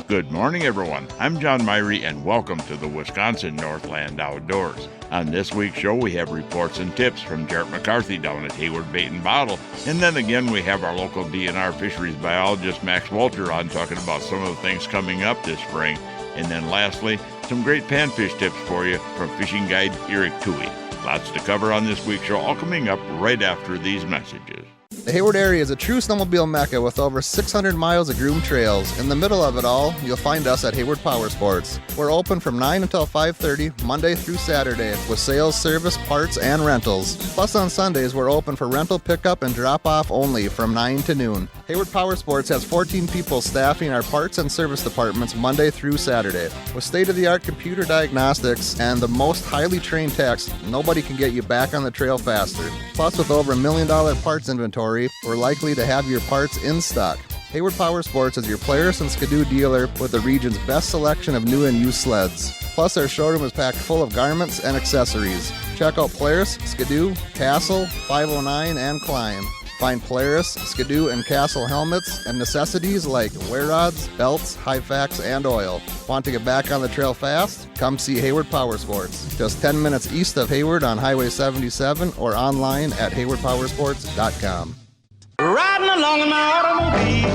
Good morning, everyone. I'm John Myrie, and welcome to the Wisconsin Northland Outdoors. On this week's show, we have reports and tips from Jarrett McCarthy down at Hayward Bait and Bottle. And then again, we have our local DNR fisheries biologist, Max Wolter, on talking about some of the things coming up this spring. And then lastly, some great panfish tips for you from fishing guide Erik Thue. Lots to cover on this week's show, all coming up right after these messages. The Hayward area is a true snowmobile mecca with over 600 miles of groomed trails. In the middle of it all, you'll find us at Hayward Power Sports. We're open from 9 until 5:30, Monday through Saturday, with sales, service, parts, and rentals. Plus on Sundays, we're open for rental pickup and drop-off only from 9 to noon. Hayward Power Sports has 14 people staffing our parts and service departments Monday through Saturday. With state-of-the-art computer diagnostics and the most highly trained techs, nobody can get you back on the trail faster. Plus, with over $1 million parts inventory, we're likely to have your parts in stock. Hayward Power Sports is your Polaris and Skidoo dealer with the region's best selection of new and used sleds. Plus, our showroom is packed full of garments and accessories. Check out Polaris, Skidoo, Castle, 509, and Climb. Find Polaris, Skidoo, and Castle helmets and necessities like wear rods, belts, Hyfax, and oil. Want to get back on the trail fast? Come see Hayward Power Sports. Just 10 minutes east of Hayward on Highway 77 or online at haywardpowersports.com. Riding along in my automobile.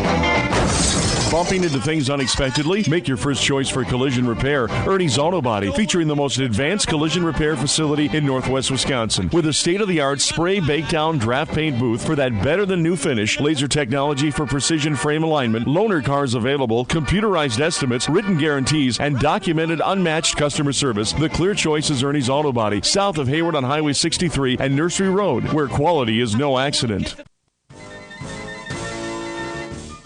Bumping into things unexpectedly? Make your first choice for collision repair. Ernie's Auto Body, featuring the most advanced collision repair facility in Northwest Wisconsin. With a state-of-the-art spray bake down draft paint booth for that better-than-new finish, laser technology for precision frame alignment, loaner cars available, computerized estimates, written guarantees, and documented unmatched customer service, the clear choice is Ernie's Auto Body, south of Hayward on Highway 63 and Nursery Road, where quality is no accident.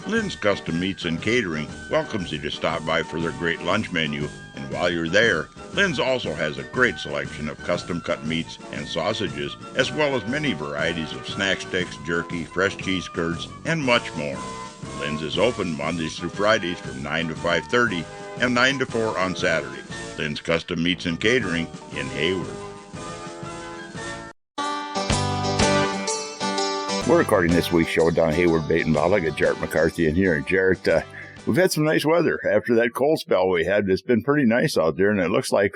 Lynn's Custom Meats and Catering welcomes you to stop by for their great lunch menu. And while you're there, Lynn's also has a great selection of custom-cut meats and sausages, as well as many varieties of snack sticks, jerky, fresh cheese curds, and much more. Lynn's is open Mondays through Fridays from 9 to 5:30 and 9 to 4 on Saturdays. Lynn's Custom Meats and Catering in Hayward. We're recording this week's show down Hayward Bait and Bottle. I got Jarrett McCarthy in here. And Jarrett, we've had some nice weather. After that cold spell we had, it's been pretty nice out there. And it looks like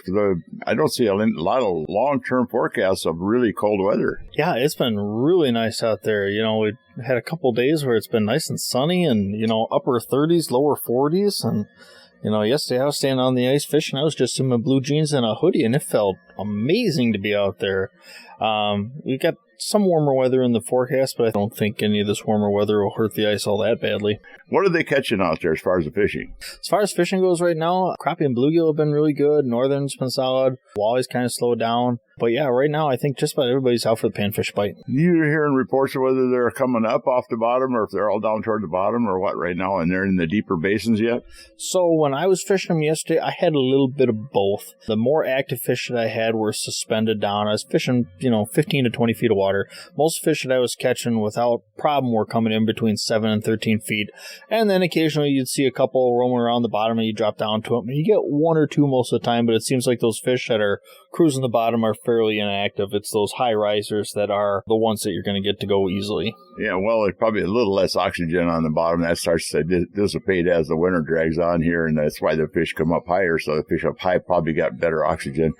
I don't see a lot of long-term forecasts of really cold weather. Yeah, it's been really nice out there. You know, we had a couple days where it's been nice and sunny and, you know, upper 30s, lower 40s. And, you know, yesterday I was standing on the ice fishing. I was just in my blue jeans and a hoodie, and it felt amazing to be out there. We got some warmer weather in the forecast, but I don't think any of this warmer weather will hurt the ice all that badly. What are they catching out there as far as the fishing? As far as fishing goes right now, crappie and bluegill have been really good. Northern's been solid. Wally's kind of slowed down. But yeah, right now I think just about everybody's out for the panfish bite. You're hearing reports of whether they're coming up off the bottom or if they're all down toward the bottom or what right now, and they're in the deeper basins yet? So when I was fishing them yesterday, I had a little bit of both. The more active fish that I had were suspended down. I was fishing, 15 to 20 feet of water. Most fish that I was catching without problem were coming in between 7 and 13 feet. And then occasionally you'd see a couple roaming around the bottom and you drop down to them. And you get one or two most of the time, but it seems like those fish that are cruising the bottom are fairly inactive. It's those high risers that are the ones that you're going to get to go easily. Yeah, well, there's probably a little less oxygen on the bottom. That starts to dissipate as the winter drags on here, and that's why the fish come up higher. So the fish up high probably got better oxygen.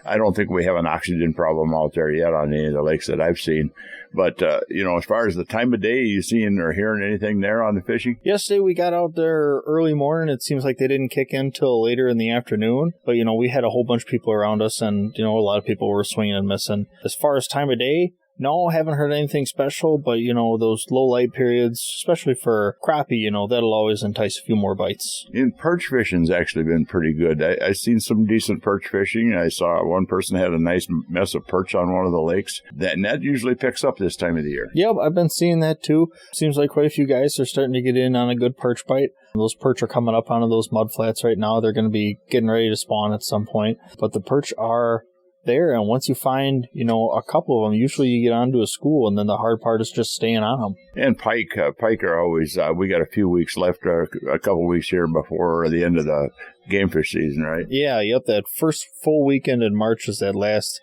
I don't think we have an oxygen problem out there yet on any of the lakes that I've seen. But, as far as the time of day, you seeing or hearing anything there on the fishing? Yesterday we got out there early morning. It seems like they didn't kick in till later in the afternoon. But, we had a whole bunch of people around us, and, a lot of people were swinging and missing. As far as time of day, no, haven't heard anything special, but, those low light periods, especially for crappie, that'll always entice a few more bites. And perch fishing's actually been pretty good. I've seen some decent perch fishing. I saw one person had a nice mess of perch on one of the lakes. That usually picks up this time of the year. Yep, I've been seeing that too. Seems like quite a few guys are starting to get in on a good perch bite. Those perch are coming up onto those mud flats right now. They're going to be getting ready to spawn at some point. But the perch are there, and once you find, a couple of them, usually you get onto a school, and then the hard part is just staying on them. And pike are always, we got a few weeks left, a couple weeks here before the end of the game fish season, right? Yeah, yep, that first full weekend in March is that last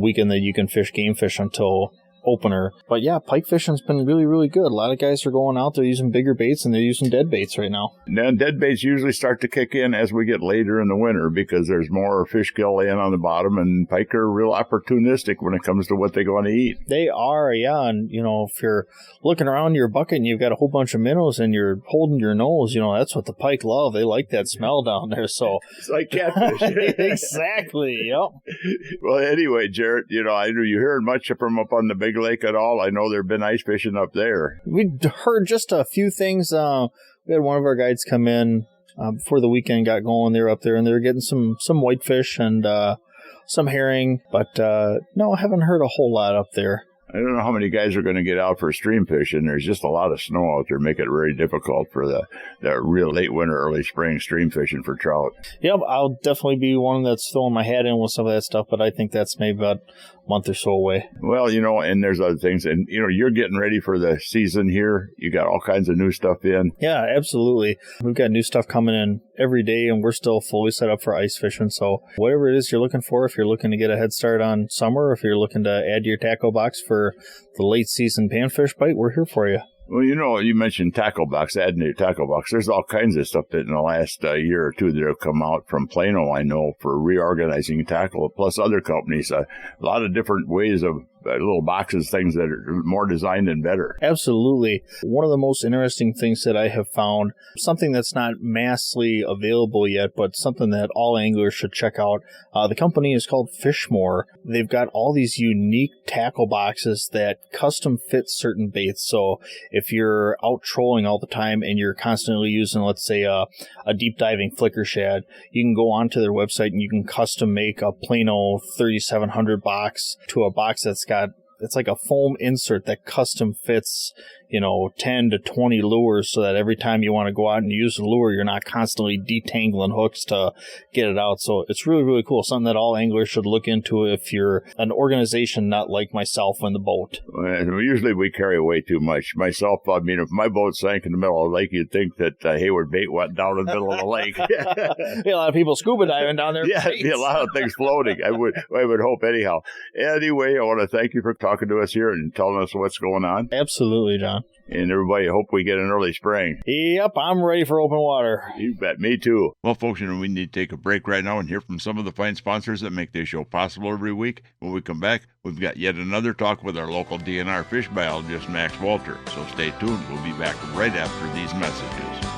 weekend that you can fish game fish until opener. But yeah, pike fishing's been really, really good. A lot of guys are going out there using bigger baits, and they're using dead baits right now. Now, dead baits usually start to kick in as we get later in the winter because there's more fish gill laying on the bottom, and pike are real opportunistic when it comes to what they want to eat. They are, yeah. And, if you're looking around your bucket and you've got a whole bunch of minnows and you're holding your nose, that's what the pike love. They like that smell down there. So it's like catfish. Exactly, yep. Well, anyway, Jarrett, I know you hearing much from up on the big lake at all? I know there have been ice fishing up there. We heard just a few things. We had one of our guides come in before the weekend got going. They were up there and they were getting some whitefish and some herring, but no, I haven't heard a whole lot up there. I don't know how many guys are going to get out for stream fishing. There's just a lot of snow out there, make it very difficult for the real late winter, early spring stream fishing for trout. Yep, I'll definitely be one that's throwing my hat in with some of that stuff, but I think that's maybe about a month or so away. Well, and there's other things, and you're getting ready for the season here. You got all kinds of new stuff in. Yeah, absolutely. We've got new stuff coming in every day, and we're still fully set up for ice fishing. So whatever it is you're looking for, if you're looking to get a head start on summer, if you're looking to add to your tackle box for the late season panfish bite, we're here for you. Well, you mentioned tackle box, adding to your tackle box. There's all kinds of stuff that in the last year or two that have come out from Plano, I know, for reorganizing tackle, plus other companies. A lot of different ways of little boxes, things that are more designed and better. Absolutely. One of the most interesting things that I have found, something that's not massively available yet, but something that all anglers should check out. The company is called Fishmore. They've got all these unique tackle boxes that custom fit certain baits. So if you're out trolling all the time and you're constantly using, let's say, a deep diving flicker shad, you can go onto their website and you can custom make a Plano 3700 box to a box that's got, it's like a foam insert that custom fits, 10 to 20 lures so that every time you want to go out and use the lure, you're not constantly detangling hooks to get it out. So it's really, really cool. Something that all anglers should look into if you're an organization not like myself in the boat. Well, usually we carry way too much. Myself, if my boat sank in the middle of the lake, you'd think that Hayward Bait went down in the middle of the lake. Be a lot of people scuba diving down there. Yeah, be a lot of things floating. I would hope anyhow. Anyway, I want to thank you for talking to us here and telling us what's going on. Absolutely, John. And everybody, hope we get an early spring. Yep, I'm ready for open water. You bet, me too. Well, folks, we need to take a break right now and hear from some of the fine sponsors that make this show possible every week. When we come back, we've got yet another talk with our local DNR fish biologist, Max Wolter. So stay tuned. We'll be back right after these messages.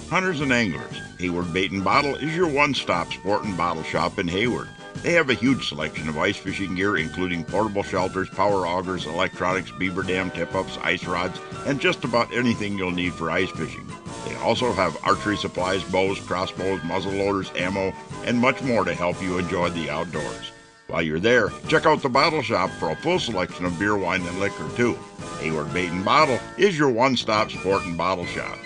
Hunters and anglers, Hayward Bait and Bottle is your one-stop sport and bottle shop in Hayward. They have a huge selection of ice fishing gear, including portable shelters, power augers, electronics, beaver dam tip-ups, ice rods, and just about anything you'll need for ice fishing. They also have archery supplies, bows, crossbows, muzzle loaders, ammo, and much more to help you enjoy the outdoors. While you're there, check out the bottle shop for a full selection of beer, wine, and liquor, too. Hayward Bait and Bottle is your one-stop sport and bottle shop.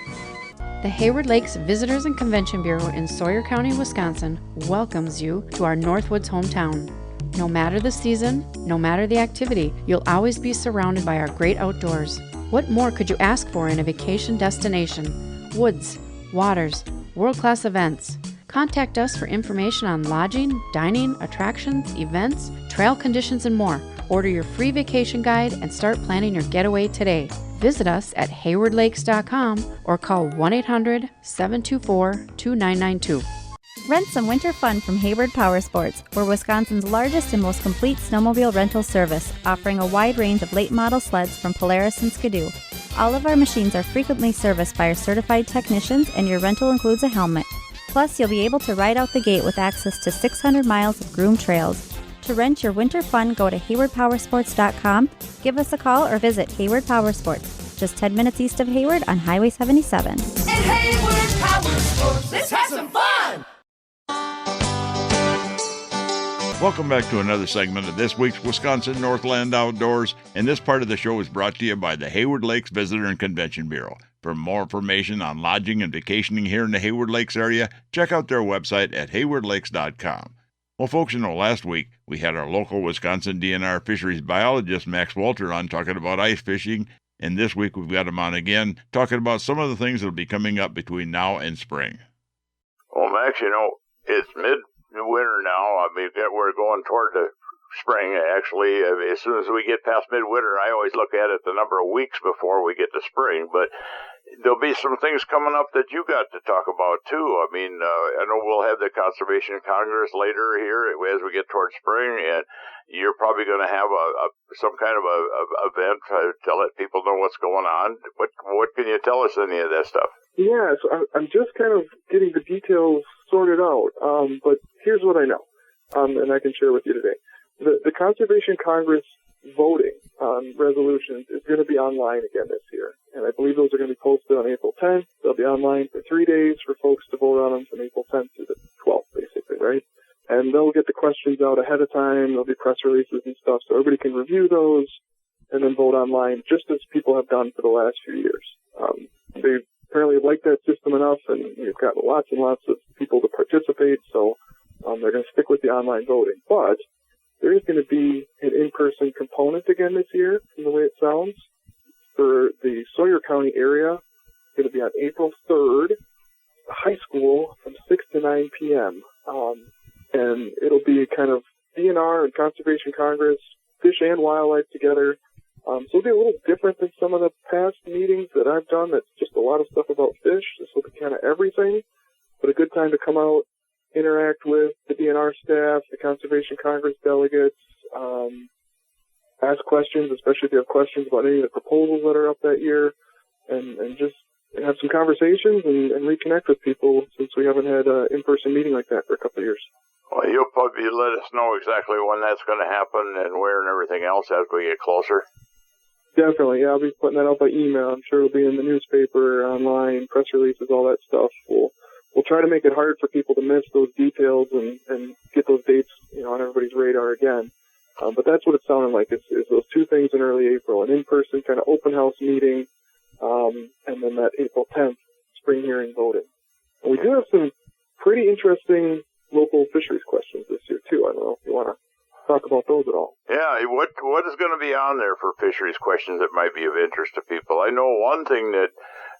The Hayward Lakes Visitors and Convention Bureau in Sawyer County, Wisconsin welcomes you to our Northwoods hometown. No matter the season, no matter the activity, you'll always be surrounded by our great outdoors. What more could you ask for in a vacation destination? Woods, waters, world-class events. Contact us for information on lodging, dining, attractions, events, trail conditions, and more. Order your free vacation guide and start planning your getaway today. Visit us at haywardlakes.com or call 1-800-724-2992. Rent some winter fun from Hayward Power Sports. We're Wisconsin's largest and most complete snowmobile rental service, offering a wide range of late model sleds from Polaris and Skidoo. All of our machines are frequently serviced by our certified technicians, and your rental includes a helmet. Plus, you'll be able to ride out the gate with access to 600 miles of groomed trails. To rent your winter fun, go to haywardpowersports.com, give us a call, or visit Hayward Power Sports, just 10 minutes east of Hayward on Highway 77. And Hayward Power Sports, let's have some fun! Welcome back to another segment of this week's Wisconsin Northland Outdoors, and this part of the show is brought to you by the Hayward Lakes Visitor and Convention Bureau. For more information on lodging and vacationing here in the Hayward Lakes area, check out their website at haywardlakes.com. Well, folks, last week we had our local Wisconsin DNR fisheries biologist, Max Wolter, on talking about ice fishing, and this week we've got him on again talking about some of the things that will be coming up between now and spring. Well, Max, it's winter now. I mean, we're going toward the spring, actually. As soon as we get past midwinter, I always look at it the number of weeks before we get to spring. But there'll be some things coming up that you got to talk about, too. I mean, I know we'll have the Conservation Congress later here as we get toward spring, and you're probably going to have some kind of a event to let people know what's going on. What can you tell us, any of that stuff? Yeah, so I'm just kind of getting the details sorted out, but here's what I know, and I can share with you today. The Conservation Congress voting on resolutions is going to be online again this year, and I believe those are going to be posted on April 10th. They'll be online for 3 days for folks to vote on them from April 10th to the 12th, basically, right? And they'll get the questions out ahead of time. There'll be press releases and stuff, so everybody can review those and then vote online, just as people have done for the last few years. They apparently liked that system enough, and we've got lots and lots of people to participate, so they're going to stick with the online voting. But there is going to be an in-person component again this year, from the way it sounds. For the Sawyer County area, it's going to be on April 3rd, high school, from 6 to 9 p.m. And it'll be kind of DNR and Conservation Congress, Fish and Wildlife together. So it'll be a little different than some of the past meetings that I've done. That's just a lot of stuff about fish. This will be kind of everything, but a good time to come out, interact with the DNR staff, the Conservation Congress delegates, ask questions, especially if you have questions about any of the proposals that are up that year, and just have some conversations and reconnect with people, since we haven't had an in-person meeting like that for a couple of years. Well, you'll probably let us know exactly when that's going to happen and where and everything else as we get closer. Definitely, yeah. I'll be putting that out by email. I'm sure it'll be in the newspaper, online, press releases, all that stuff. We'll try to make it hard for people to miss those details and get those dates, on everybody's radar again. But that's what it sounded like. It's those two things in early April: an in-person kind of open house meeting, and then that April 10th spring hearing voting. And we do have some pretty interesting local fisheries questions this year too. I don't know if you want to talk about those at all. Yeah, what is going to be on there for fisheries questions that might be of interest to people? I know one thing that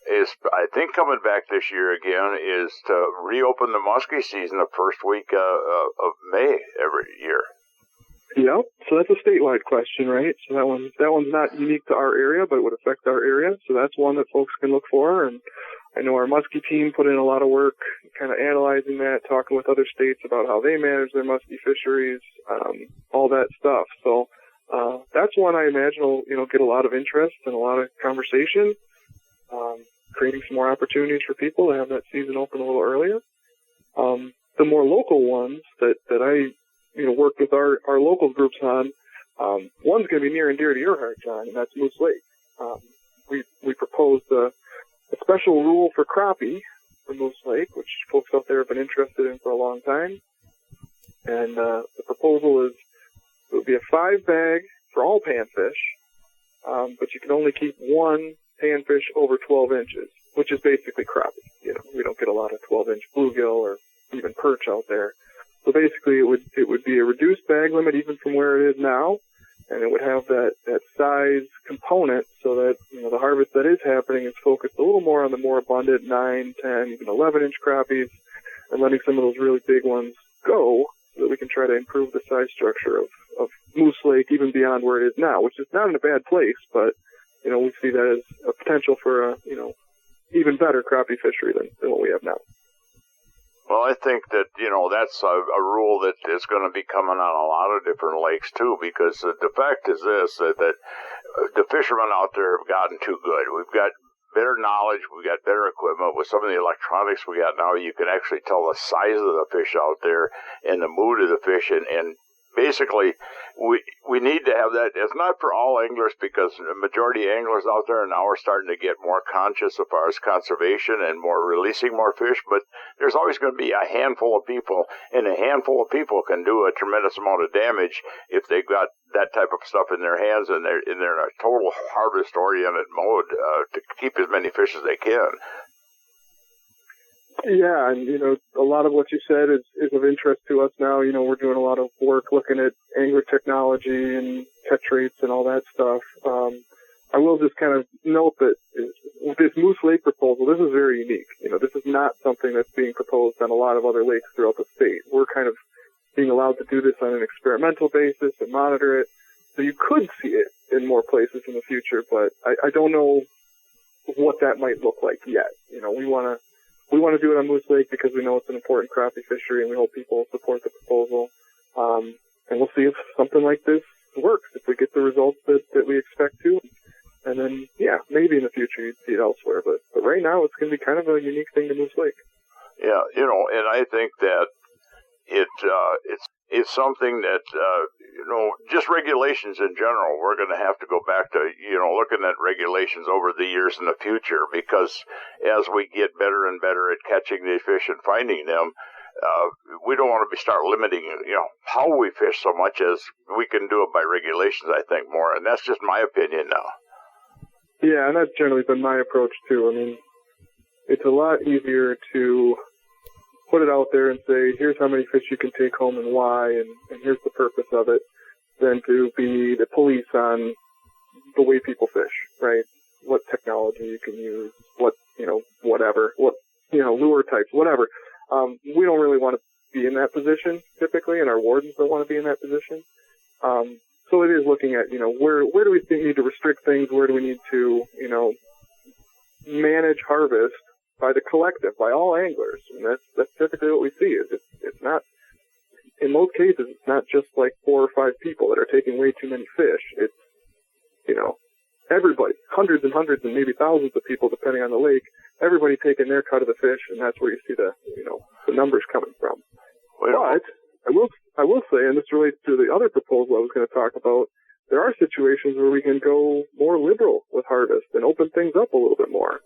is, I think, coming back this year again is to reopen the muskie season the first week of May every year. Yep. So that's a statewide question, right? So that one's not unique to our area, but it would affect our area. So that's one that folks can look for. And I know our muskie team put in a lot of work kind of analyzing that, talking with other states about how they manage their muskie fisheries, all that stuff. So that's one I imagine will, get a lot of interest and a lot of conversation, creating some more opportunities for people to have that season open a little earlier. The more local ones that I worked with our local groups on, one's going to be near and dear to your heart, John, and that's Moose Lake. We proposed a special rule for crappie for Moose Lake, which folks out there have been interested in for a long time. And the proposal is it would be a 5-bag for all panfish, but you can only keep one panfish over 12 inches, which is basically crappie. We don't get a lot of 12-inch bluegill or even perch out there. So basically, it would be a reduced bag limit even from where it is now, and it would have that size component so that the harvest that is happening is focused a little more on the more abundant 9, 10, even 11-inch crappies, and letting some of those really big ones go so that we can try to improve the size structure of Moose Lake even beyond where it is now, which is not in a bad place, but we see that as a potential for a even better crappie fishery than what we have now. Well, I think that, that's a rule that is going to be coming on a lot of different lakes, too, because the fact is this, that the fishermen out there have gotten too good. We've got better knowledge, we've got better equipment. With some of the electronics we got now, you can actually tell the size of the fish out there and the mood of the fish, and basically, we need to have that. It's not for all anglers, because the majority of anglers out there now are starting to get more conscious as far as conservation and more releasing more fish, but there's always going to be a handful of people, and a handful of people can do a tremendous amount of damage if they've got that type of stuff in their hands and they're in a total harvest-oriented mode to keep as many fish as they can. Yeah, and a lot of what you said is of interest to us now. We're doing a lot of work looking at angler technology and catch rates and all that stuff. I will just kind of note that with this Moose Lake proposal, this is very unique. This is not something that's being proposed on a lot of other lakes throughout the state. We're kind of being allowed to do this on an experimental basis and monitor it. So you could see it in more places in the future, but I don't know what that might look like yet. You know, we want to do it on Moose Lake because we know it's an important crappie fishery, and we hope people support the proposal. And we'll see if something like this works, if we get the results that we expect to. And then, yeah, maybe in the future you'd see it elsewhere. But right now it's going to be kind of a unique thing to Moose Lake. Yeah, you know, and I think that it's something that, you know, just regulations in general, we're going to have to go back to, you know, looking at regulations over the years in the future, because as we get better and better at catching these fish and finding them, we don't want to start limiting, you know, how we fish so much as we can do it by regulations, I think, more. And that's just my opinion now. Yeah, and that's generally been my approach, too. I mean, it's a lot easier to put it out there and say, here's how many fish you can take home and why, and here's the purpose of it, than to be the police on the way people fish, right? What technology you can use, what, you know, whatever, what, you know, lure types, whatever. We don't really want to be in that position, typically, and our wardens don't want to be in that position. So it is looking at, you know, where do we need to restrict things? Where do we need to, you know, manage harvest by the collective, by all anglers? And that's typically what we see. Is it's not, in most cases, it's not just like 4 or 5 people that are taking way too many fish. It's, you know, everybody, hundreds and hundreds and maybe thousands of people, depending on the lake, everybody taking their cut of the fish, and that's where you see the, you know, the numbers coming from. But I will say, and this relates to the other proposal I was going to talk about, there are situations where we can go more liberal with harvest and open things up a little bit more.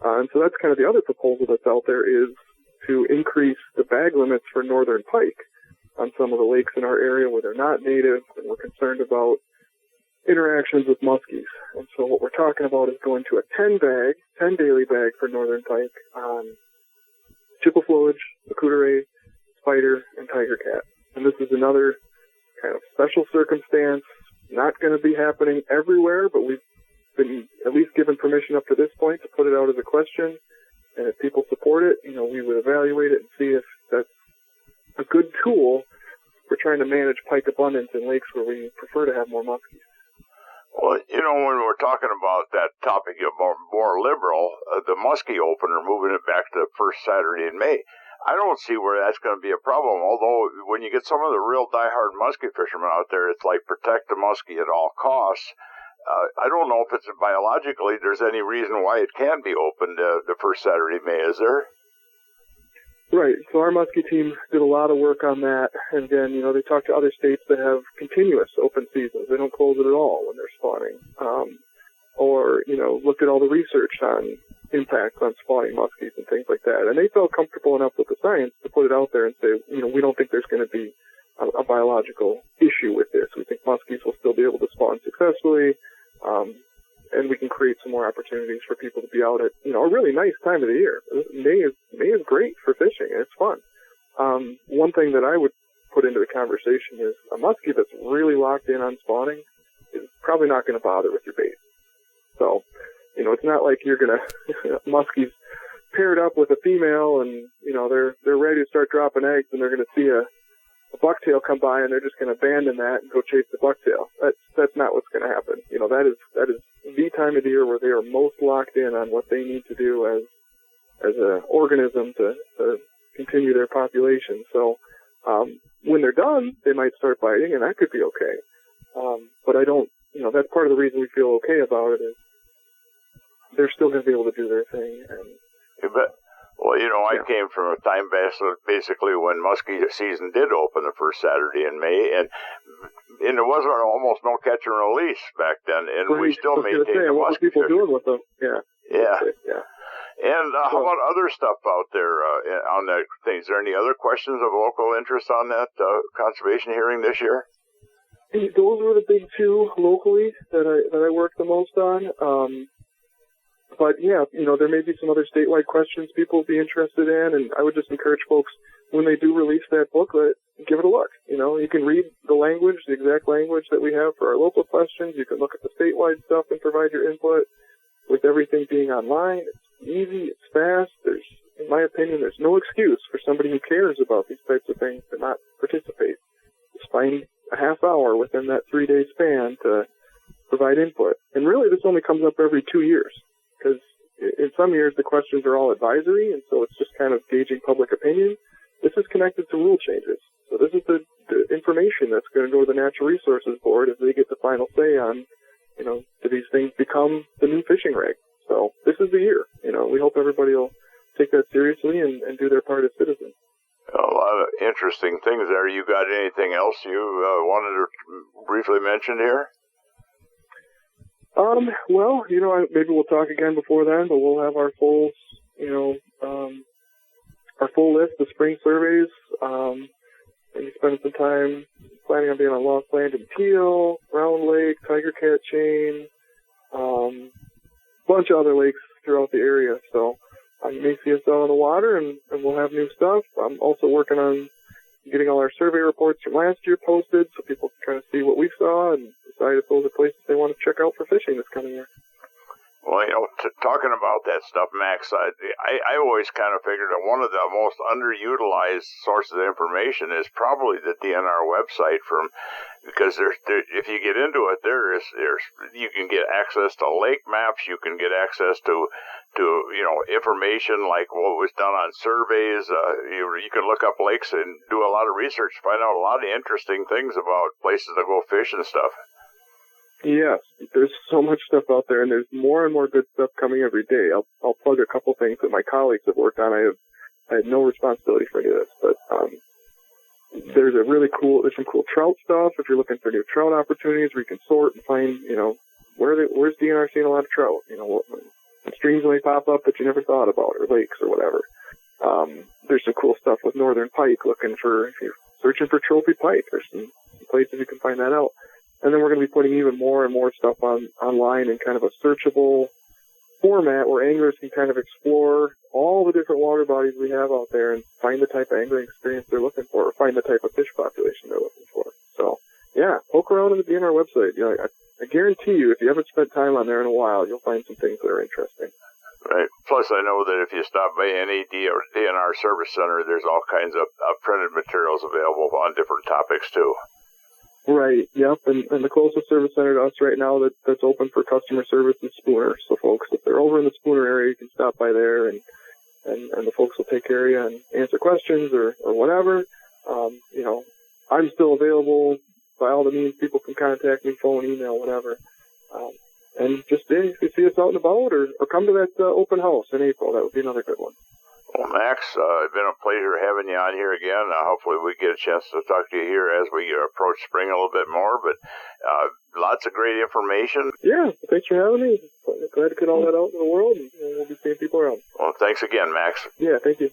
And so that's kind of the other proposal that's out there, is to increase the bag limits for northern pike on some of the lakes in our area where they're not native, and we're concerned about interactions with muskies. And so what we're talking about is going to a 10 daily bag for northern pike on chippewa-flowage, macutere, spider, and tiger cat. And this is another kind of special circumstance, not going to be happening everywhere, but we've been at least given permission up to this point to put it out as a question. And if people support it, you know, we would evaluate it and see if that's a good tool for trying to manage pike abundance in lakes where we prefer to have more muskies. Well, you know, when we're talking about that topic of more liberal, the muskie opener, moving it back to the first Saturday in May, I don't see where that's going to be a problem. Although when you get some of the real diehard muskie fishermen out there, it's like protect the muskie at all costs. I don't know if it's biologically there's any reason why it can be opened the first Saturday in May, is there? Right. So our muskie team did a lot of work on that. And again, you know, they talked to other states that have continuous open seasons. They don't close it at all when they're spawning. Or, you know, looked at all the research on impacts on spawning muskies and things like that. And they felt comfortable enough with the science to put it out there and say, you know, we don't think there's going to be a biological issue with this. We think muskies will still be able to spawn successfully. And we can create some more opportunities for people to be out at, you know, a really nice time of the year. May is great for fishing, and it's fun. One thing that I would put into the conversation is a muskie that's really locked in on spawning is probably not going to bother with your bait. So, you know, it's not like you're going to, muskies paired up with a female and, you know, they're ready to start dropping eggs, and they're going to see a bucktail come by and they're just going to abandon that and go chase the bucktail. That's not what's going to happen. You know, that is the time of the year where they are most locked in on what they need to do as an organism to continue their population. So when they're done, they might start biting, and that could be okay. But I don't, you know, that's part of the reason we feel okay about it, is they're still going to be able to do their thing. And you bet. Well, you know, I came from a time basically when muskie season did open the first Saturday in May, and there was almost no catch and release back then, and we still maintain the what muskie were people fishing. doing with them? Yeah. And how about other stuff out there on that thing? Is there any other questions of local interest on that conservation hearing this year? Those were the big two locally that I worked the most on. But yeah, you know, there may be some other statewide questions people would be interested in, and I would just encourage folks, when they do release that booklet, give it a look. You know, you can read the language, the exact language that we have for our local questions. You can look at the statewide stuff and provide your input. With everything being online, it's easy, it's fast. In my opinion, there's no excuse for somebody who cares about these types of things to not participate. Just find a half hour within that 3-day span to provide input. And really, this only comes up every 2 years, because in some years the questions are all advisory, and so it's just kind of gauging public opinion. This is connected to rule changes. So this is the information that's going to go to the Natural Resources Board as they get the final say on, do these things become the new fishing reg? So this is the year. We hope everybody will take that seriously and do their part as citizens. A lot of interesting things there. You got anything else you wanted to briefly mention here? Well, maybe we'll talk again before then, but we'll have our full, our full list of spring surveys. Maybe spend some time planning on being on Lost Land and Teal, Round Lake, Tiger Cat Chain, bunch of other lakes throughout the area. So you may see us out on the water, and we'll have new stuff. I'm also working on getting all our survey reports from last year posted so people can kind of see what we saw and decide if those are places they want to check out for fishing this coming year. Well, talking about that stuff, Max, I always kind of figured that one of the most underutilized sources of information is probably the DNR website, because if you get into it, there's you can get access to lake maps, you can get access to information like what was done on surveys. You can look up lakes and do a lot of research, find out a lot of interesting things about places to go fish and stuff. Yes, there's so much stuff out there, and there's more and more good stuff coming every day. I'll plug a couple things that my colleagues have worked on. I had no responsibility for any of this, but there's some cool trout stuff. If you're looking for new trout opportunities, where you can sort and find, where's DNR seeing a lot of trout? What streams may pop up that you never thought about, or lakes or whatever. There's some cool stuff with northern pike. If you're searching for trophy pike, there's some places you can find that out. And then we're going to be putting even more and more stuff online in kind of a searchable format where anglers can kind of explore all the different water bodies we have out there and find the type of angling experience they're looking for, or find the type of fish population they're looking for. So, yeah, poke around on the DNR website. I guarantee you, if you haven't spent time on there in a while, you'll find some things that are interesting. Right. Plus, I know that if you stop by any DNR service center, there's all kinds of printed materials available on different topics, too. Right, yep, and the closest service center to us right now that's open for customer service is Spooner. So folks, if they're over in the Spooner area, you can stop by there and the folks will take care of you and answer questions or whatever. I'm still available by all the means. People can contact me, phone, email, whatever. And just if you see us out and about or come to that open house in April, that would be another good one. Well, Max, it's been a pleasure having you on here again. Hopefully we get a chance to talk to you here as we approach spring a little bit more, but lots of great information. Yeah, thanks for having me. Glad to get all that out in the world, and we'll be seeing people around. Well, thanks again, Max. Yeah, thank you.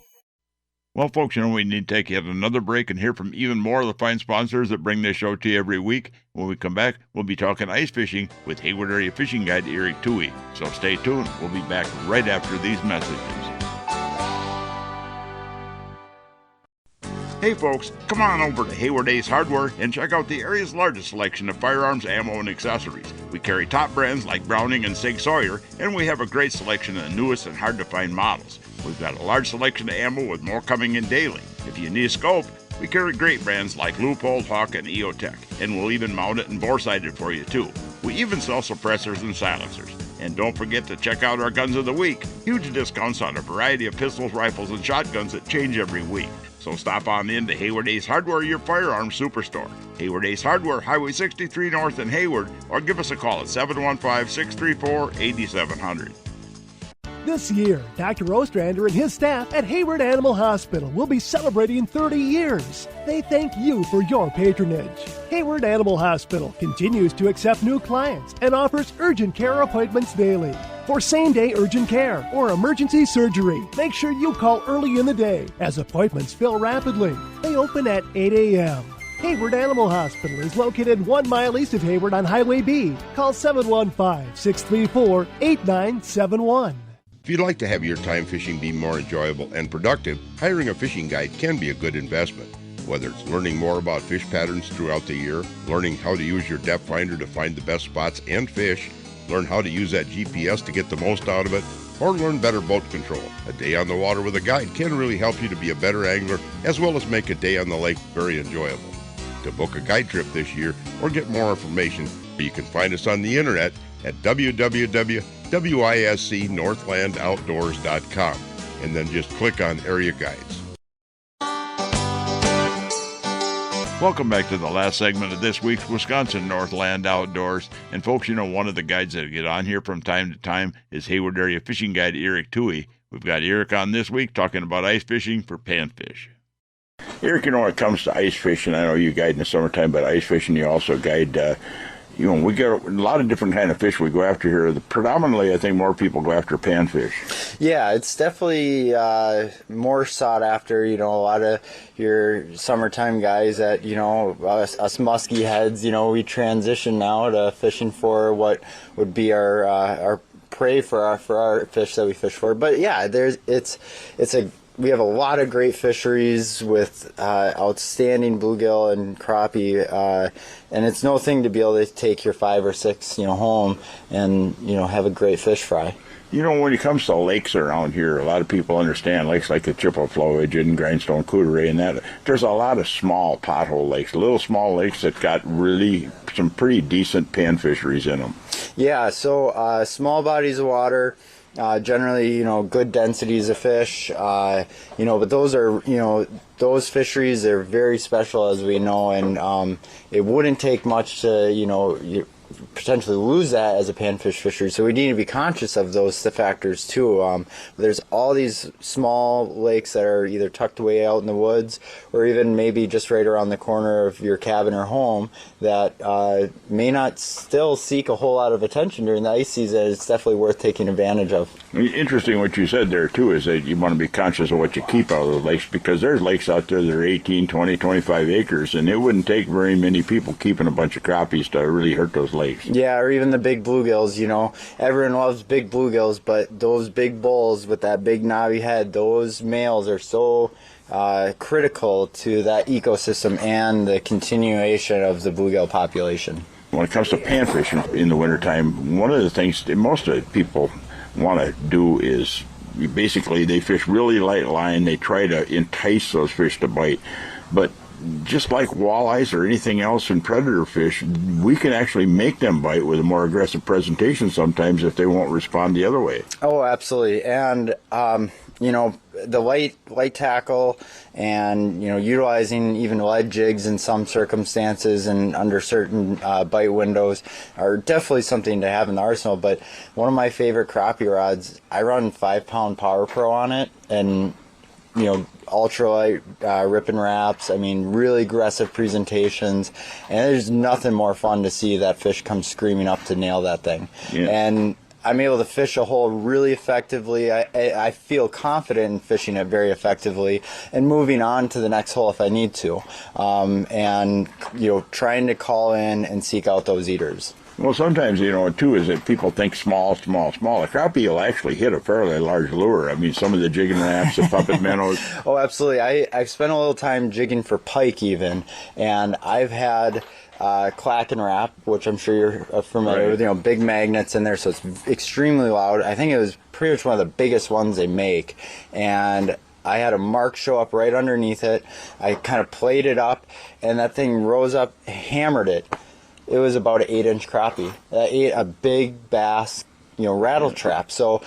Well, folks, we need to take yet another break and hear from even more of the fine sponsors that bring this show to you every week. When we come back, we'll be talking ice fishing with Hayward Area Fishing Guide Erik Thue. So stay tuned. We'll be back right after these messages. Hey folks, come on over to Hayward Ace Hardware and check out the area's largest selection of firearms, ammo, and accessories. We carry top brands like Browning and Sig Sauer, and we have a great selection of the newest and hard-to-find models. We've got a large selection of ammo with more coming in daily. If you need a scope, we carry great brands like Leupold, Hawk, and EOTech, and we'll even mount it and bore-sight it for you too. We even sell suppressors and silencers. And don't forget to check out our Guns of the Week. Huge discounts on a variety of pistols, rifles, and shotguns that change every week. So stop on in to Hayward Ace Hardware, your firearms superstore. Hayward Ace Hardware, Highway 63 North in Hayward, or give us a call at 715-634-8700. This year, Dr. Ostrander and his staff at Hayward Animal Hospital will be celebrating 30 years. They thank you for your patronage. Hayward Animal Hospital continues to accept new clients and offers urgent care appointments daily. For same-day urgent care or emergency surgery, make sure you call early in the day as appointments fill rapidly. They open at 8 a.m. Hayward Animal Hospital is located 1 mile east of Hayward on Highway B. Call 715-634-8971. If you'd like to have your time fishing be more enjoyable and productive, hiring a fishing guide can be a good investment. Whether it's learning more about fish patterns throughout the year, learning how to use your depth finder to find the best spots and fish, learn how to use that GPS to get the most out of it, or learn better boat control. A day on the water with a guide can really help you to be a better angler, as well as make a day on the lake very enjoyable. To book a guide trip this year or get more information, you can find us on the internet at www.wiscnorthlandoutdoors.com and then just click on Area Guides. Welcome back to the last segment of this week's Wisconsin Northland Outdoors. And folks, you know, one of the guides that get on here from time to time is Hayward Area Fishing Guide Erik Thue. We've got Erik on this week talking about ice fishing for panfish. Erik, you know, when it comes to ice fishing, I know you guide in the summertime, but ice fishing, you also guide, we get a lot of different kind of fish we go after here. Predominantly, I think more people go after panfish. Yeah, it's definitely more sought after. You know, a lot of your summertime guys that, you know, us musky heads, you know, we transition now to fishing for what would be our prey for our fish that we fish for. But yeah, we have a lot of great fisheries with outstanding bluegill and crappie, and it's no thing to be able to take your 5 or 6, home and, have a great fish fry. You know, when it comes to lakes around here, a lot of people understand lakes like the Chippewa Flowage and Grindstone Cooteray and that. There's a lot of small pothole lakes, little small lakes that got really some pretty decent pan fisheries in them. Yeah, so small bodies of water. Generally, good densities of fish, but those are, those fisheries are very special, as we know, and it wouldn't take much to, you potentially lose that as a panfish fishery. So we need to be conscious of those factors too. There's all these small lakes that are either tucked away out in the woods or even maybe just right around the corner of your cabin or home that may not still seek a whole lot of attention during the ice season. It's definitely worth taking advantage of. Interesting what you said there too is that you want to be conscious of what you keep out of the lakes, because there's lakes out there that are 18, 20, 25 acres, and it wouldn't take very many people keeping a bunch of crappies to really hurt those lakes. Yeah, or even the big bluegills, Everyone loves big bluegills, but those big bulls with that big knobby head, those males are so critical to that ecosystem and the continuation of the bluegill population. When it comes to panfishing in the wintertime, one of the things that most of the people want to do is basically they fish really light line. They try to entice those fish to bite. But just like walleyes or anything else in predator fish, we can actually make them bite with a more aggressive presentation sometimes if they won't respond the other way. Oh, absolutely. And, the light tackle and, utilizing even lead jigs in some circumstances and under certain bite windows are definitely something to have in the arsenal. But one of my favorite crappie rods, I run 5-pound Power Pro on it, and, ultralight rip and wraps. I mean, really aggressive presentations, and there's nothing more fun to see that fish come screaming up to nail that thing. Yeah. And I'm able to fish a hole really effectively. I feel confident in fishing it very effectively and moving on to the next hole if I need to, and trying to call in and seek out those eaters. Well, sometimes, too, is that people think small. A crappie will actually hit a fairly large lure. I mean, some of the jigging wraps, the puppet minnows. Oh, absolutely. I've spent a little time jigging for pike even, and I've had clack and wrap, which I'm sure you're familiar with, big magnets in there, so it's extremely loud. I think it was pretty much one of the biggest ones they make, and I had a mark show up right underneath it. I kind of played it up, and that thing rose up, hammered it. It was about an 8-inch crappie. That ate a big bass, rattle trap. So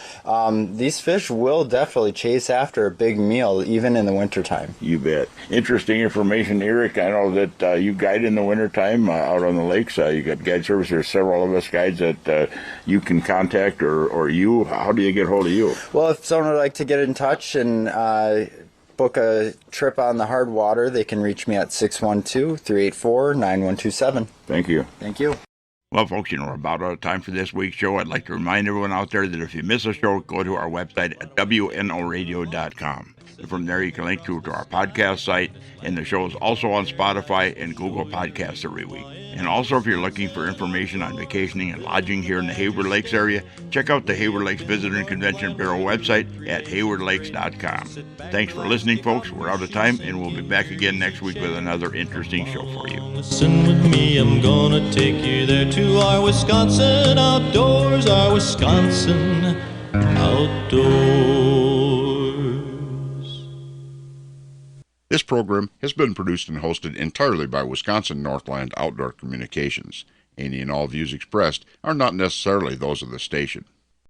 these fish will definitely chase after a big meal, even in the wintertime. You bet. Interesting information, Erik. I know that you guide in the wintertime out on the lakes. You got guide service. There's several of us guides that you can contact, or you. How do you get hold of you? Well, if someone would like to get in touch and book a trip on the hard water, they can reach me at 612-384-9127. Thank you. Thank you. Well, folks, we're about out of time for this week's show. I'd like to remind everyone out there that if you miss a show, go to our website at WNOradio.com. From there, you can link to our podcast site, and the show is also on Spotify and Google Podcasts every week. And also, if you're looking for information on vacationing and lodging here in the Hayward Lakes area, check out the Hayward Lakes Visitor and Convention Bureau website at haywardlakes.com. Thanks for listening, folks. We're out of time, and we'll be back again next week with another interesting show for you. Listen with me, I'm gonna take you there to our Wisconsin outdoors, our Wisconsin outdoors. This program has been produced and hosted entirely by Wisconsin Northland Outdoor Communications. Any and all views expressed are not necessarily those of the station.